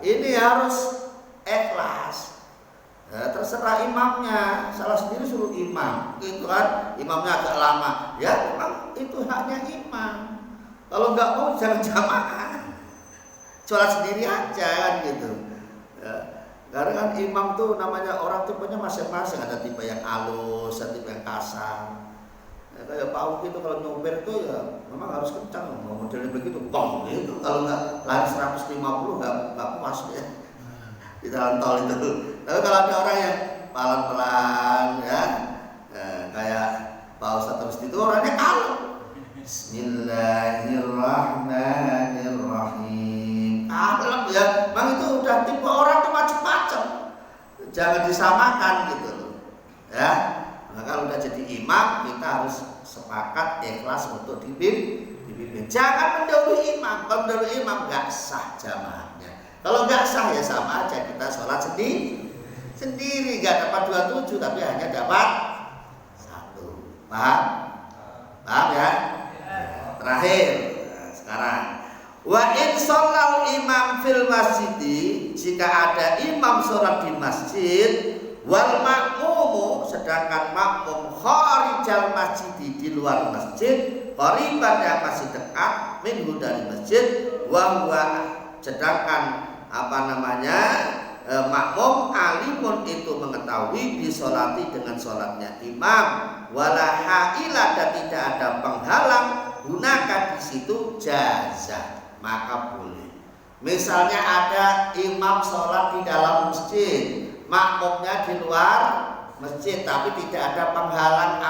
ini harus ikhlas. Ya, terserah imamnya, salah sendiri suruh imam, gitu kan? Imamnya agak lama, ya memang itu haknya imam. Kalau nggak mau jangan jamaah, sholat sendiri aja kan gitu. Ya, karena kan imam tuh namanya orang tipenya masing-masing, ada tipe yang halus, ada tipe yang kasar. Ya, kayak Pak Uki itu kalau nyopir tuh ya memang harus kencang, mau modelnya begitu, bong gitu. Kalau nggak lari 150 nggak puas ya. Di jalan tol itu. Tapi kalau ada orang yang pelan-pelan ya, kayak Pak Ustadz Rusdi itu orangnya kalem. Bismillahirrahmanirrahim. Kalem ya, memang itu udah tipe orang tuh macam-macam. Jangan disamakan gitu loh. Ya. Nah, kalau udah jadi imam, kita harus sepakat ikhlas untuk dipimpin. Jangan mendahului imam. Kalau mendahului imam nggak sah jamaahnya. Kalau nggak sah ya sama aja kita sholat sendiri nggak dapat 27 tapi hanya dapat 1. Paham ya? Terakhir sekarang, wa in shallal imam fil masjid, jika ada imam sholat di masjid, wal makmumu, sedangkan makmum kharijal masjid, di luar masjid, qariban yang masih dekat minhu dari masjid, wa huwa, sedangkan makmum alimun itu mengetahui bisolati dengan sholatnya imam, wala haila, dan tidak ada penghalang, gunakan di situ jaza, maka boleh. Misalnya ada imam sholat di dalam masjid, makmumnya di luar masjid, tapi tidak ada penghalang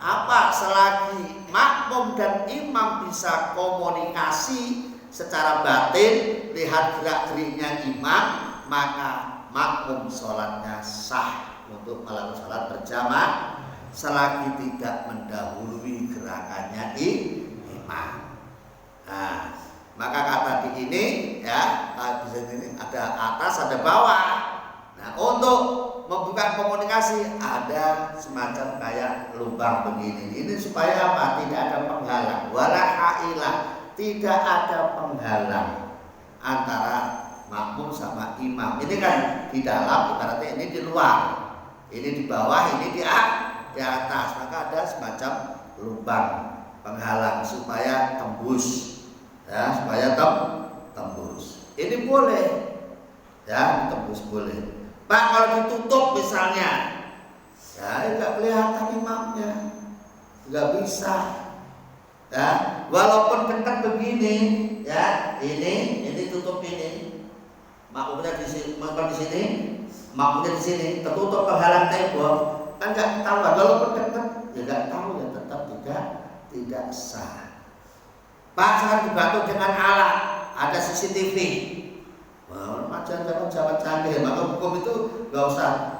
apa, selagi makmum dan imam bisa komunikasi secara batin, lihat gerak-geriknya imam, maka makmum sholatnya sah untuk melakukan sholat berjamaah selagi tidak mendahului gerakannya imam. Nah, maka kata di ini ya, ada atas ada bawah. Nah, untuk membuka komunikasi ada semacam kayak lubang begini. Ini supaya apa? Tidak ada penghalang, wala hailah, tidak ada penghalang antara makmum sama imam. Ini kan di dalam, ibaratnya ini di luar, ini di bawah, ini di atas. Maka ada semacam lubang penghalang supaya tembus, ya, supaya tembus. Ini boleh, ya, tembus boleh. Pak, kalau ditutup misalnya, ya nggak kelihatan imamnya, nggak bisa. Ya, walaupun dekat begini, ya, ini tutup ini, makmumnya di sini, makmumnya di sini, tertutup penghalang tembok, kan nggak tahu. Walaupun dekat, ya nggak tahu, ya tetap tidak sah. Pak, saya dibantu dengan alat, ada CCTV. Wah, jangan canggih. Maka hukum itu nggak usah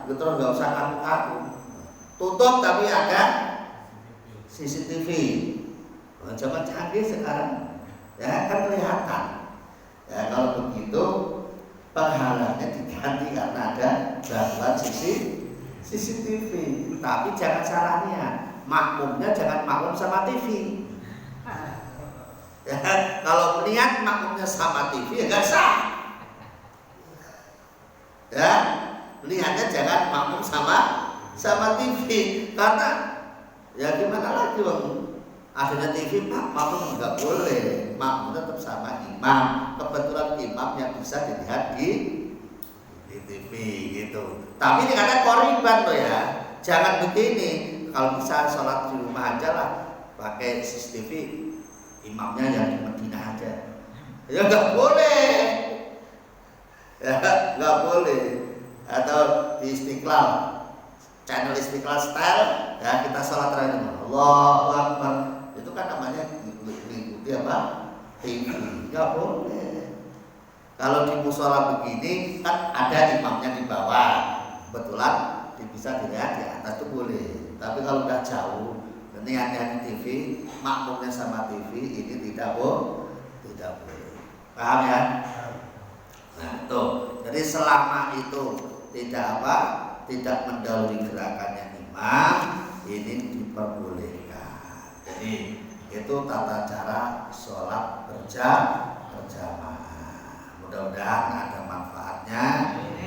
kaku-kaku. Tutup tapi ada CCTV. Zaman canggih sekarang, ya kan kelihatan. Ya kalau begitu penghalangnya diganti karena ada gangguan CCTV. Tapi jangan salahnya, makmumnya jangan makmum sama TV. Ya, kalau niat makmumnya sama TV ya nggak sah. Ya, lihatnya jangan makmum sama TV, karena ya gimana lagi bang? Adanya TV pak, makmum nggak boleh, makmum tetap sama imam. Kebetulan imam yang bisa dilihat di TV gitu. Tapi ini kata korban loh ya, jangan begini. Kalau bisa sholat di rumah aja lah, pakai CCTV, imamnya yang di Madinah aja. Ya nggak boleh, ya nggak boleh. Atau di Istiqlal, channel Istiqlal Style, ya kita sholat terakhir Allahu Akbar. Itu kan namanya mengikuti apa? TV. Nggak boleh. Kalau di musola begini kan ada imamnya di bawah, kebetulan bisa dilihat di atas itu boleh. Tapi kalau udah jauh, niatnya TV, makmumnya sama TV, ini tidak boleh. Paham ya? Nah tuh, jadi selama itu tidak mendahului gerakannya imam, ini diperbolehkan. Jadi itu tata cara sholat berjamaah. Mudah-mudahan ada manfaatnya,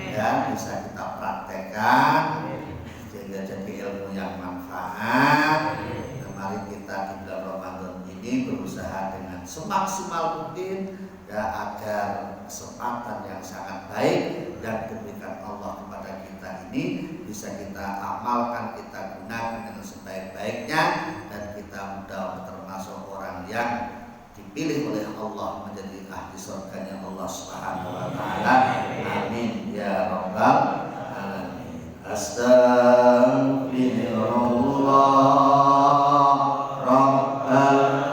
ya bisa kita praktekkan, jadi ilmu yang manfaat. Mari kita di bulan Ramadan ini berusaha dengan semaksimal mungkin, ya, agar kesempatan yang sangat baik yang diberikan Allah kepada kita ini bisa kita amalkan, kita gunakan dengan sebaik-baiknya, dan kita mudah termasuk orang yang dipilih oleh Allah menjadi ahli surganya Allah Subhanahu wa taala. Amin ya rabbal alamin. Astaghfirullah rabbal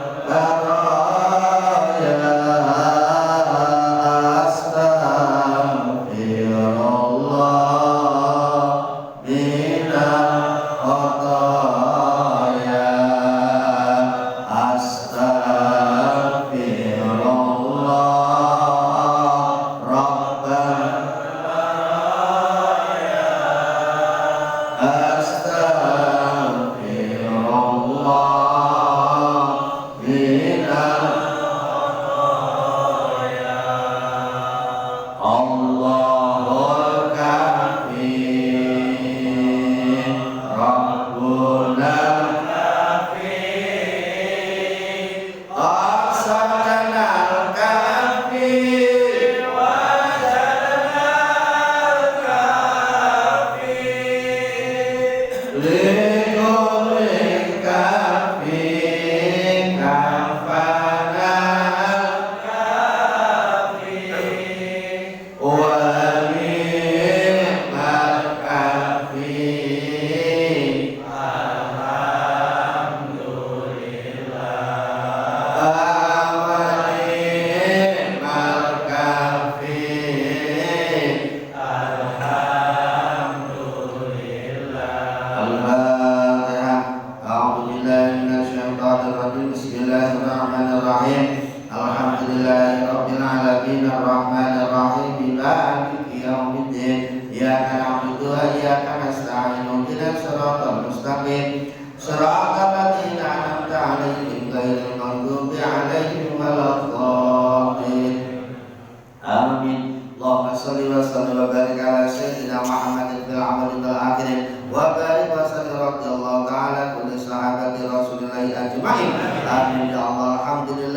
Siratal ladzina an'amta 'alaihim ghairil maghdubi 'alaihim waladdallin.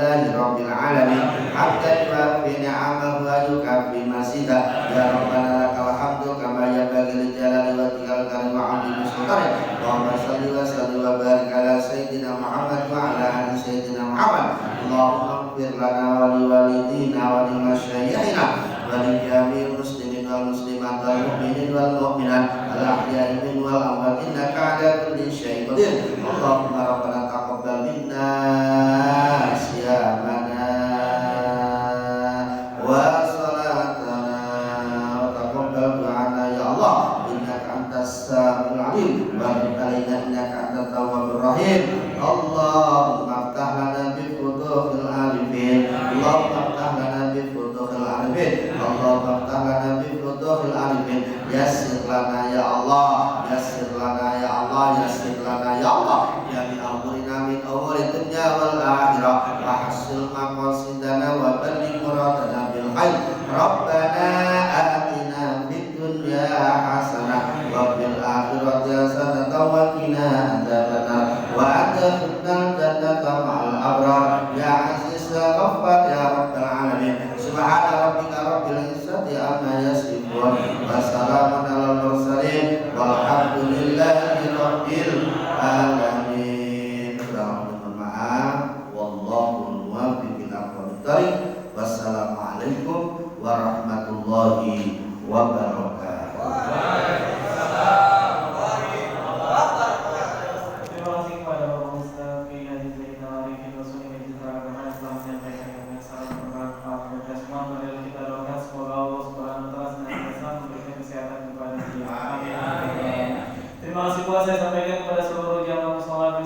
Alhamdulillahi Rabbil Alamin. Hatta yuafi ni'amahu wa yukafi masjidah. Ya Rabbana lakal hamdu kama yanbaghi li jalali wajhikal karim wa 'azimi sultanik. Allahumma shalli wa sallim wa barik ala sayyidina Muhammad wa ala ali sayyidina Muhammad. Allahumma ighfir lana wa li walidina wa li masyayikhina wa li jami'il muslimin wal muslimat wal mu'minin wal mu'minat al ahya'i minhum wal amwat innaka 'ala kulli syai'in qadir. Allahumma rabbana taqabbal minna siyamana wa salatana wa taqabbal du'ana ya Allah innaka antas samiul 'alim wa tub 'alaina innaka antat tawwabur rahim. Allahumma iftah lana bi futuhil arifin. Allahumma iftah lana bi futuhil arifin. Allahumma iftah lana bi futuhil arifin. Yassir lana ya Allah, yassir lana ya Allah, yassir lana ya Allah. Jami amrina min umuri dunya wal akhirah wa hasil maqasidana wa balligh muradana bil khair. Rabbana atina fid dunya hasanah wa fil akhirati hasanah wa qina adzabannar wa adkhilna jannata ma'al abrar ya aziz ya ghaffar ya rabbal alamin. Subhana rabbika rabbil izzati amma yasifun wa salamun alal mursalin walhamdulillahi rabbil alamin. Mohon maaf, wallahu muwaffiq ila aqwamit thoriq. Wassalamualaikum warahmatullahi wabarakatuh. Terima kasih kepada Bapak Ustaz Kiai Haji Zainal Arifin Rasul yang Agama yang telah menyampaikan dengan sangat bermanfaat kepada semua. Marilah kita doakan semoga Allah Subhanahu wa taala senantiasa memberikan kesehatan kepada dia. Amin. Terima kasih pula saya sampaikan kepada seluruh jamaah muslimin